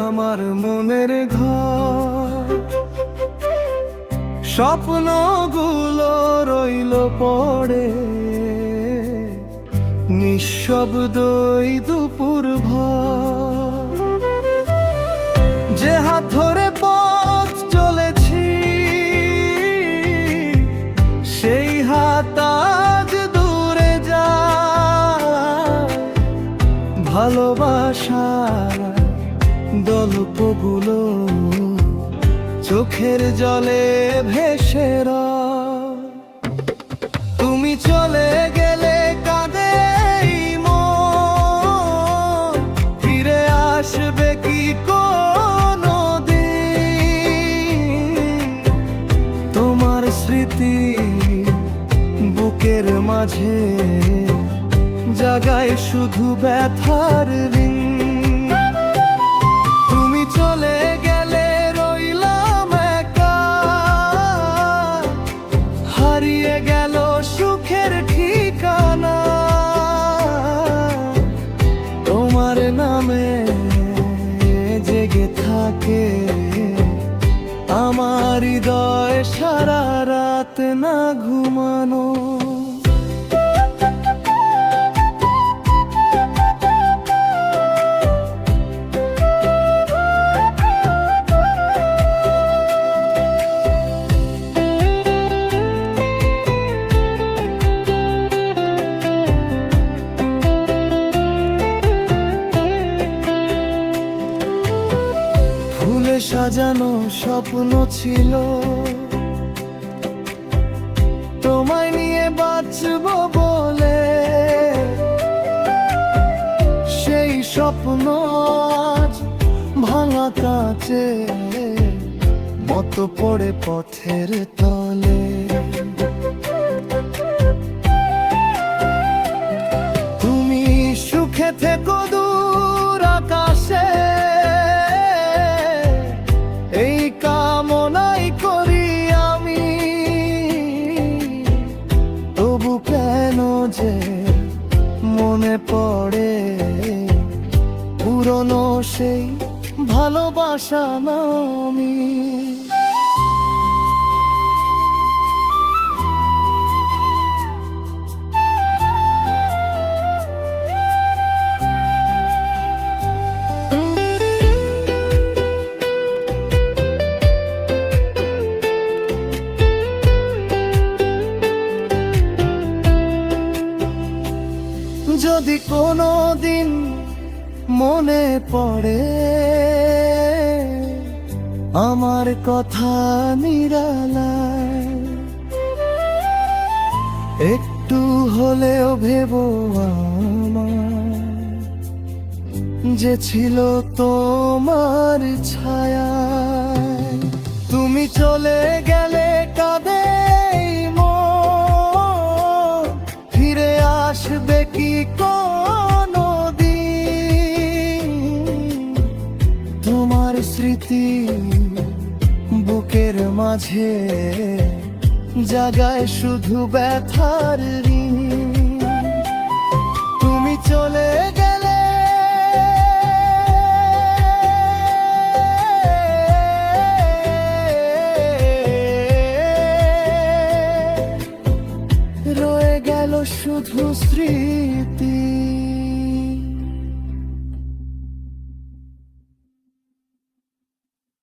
আমার মনের ঘর, স্বপ্নগুলো রইল পড়ে নিঃশব্দই দুপুর ভর। যে হাত ধরে পথ চলেছি সেই হাত আজ দূরে যায়। ভালোবাসার গল্পগুলো চোখের জলে ভেসে রয়। তুমি চলে গেলে কাঁদে এই মন, ফিরে আসবে কি কোনদিন? তোমার স্মৃতি বুকের মাঝে জাগায় শুধু ব্যথার ঋণ। তুমি চলে গেলে রইলাম একা, হারিয়ে গেল সুখের ঠিকানা। তোমার নামে জেগে থাকে আমার হৃদয় সারা রাত না ঘুমানো। ফুলে সাজানো স্বপ্ন ছিল তোমায় নিয়ে বাঁচব বলে, সেই স্বপ্ন আজ ভাঙা কাঁচে মতো পড়ে পথের তলে। তুমি সুখে থেকো দূর আকাশে, এই কামনাই করি আমি। তবু কেন যে মনে পড়ে পুরনো সেই ভালোবাসা নামি। যদি কোনো দিন মনে পড়ে আমার কথা নিরালায়, একটু হলেও ভেবো আমার যে ছিল তোমার ছায়া। তুমি চলে গেলে কাঁদে এই মন, ফিরে আসবে কি কোনদিন? তোমার স্মৃতি বুকের মাঝে জাগায় শুধু ব্যথার ঋণ। তুমি চলে গেলে রয়ে গেল শুধু স্মৃতি।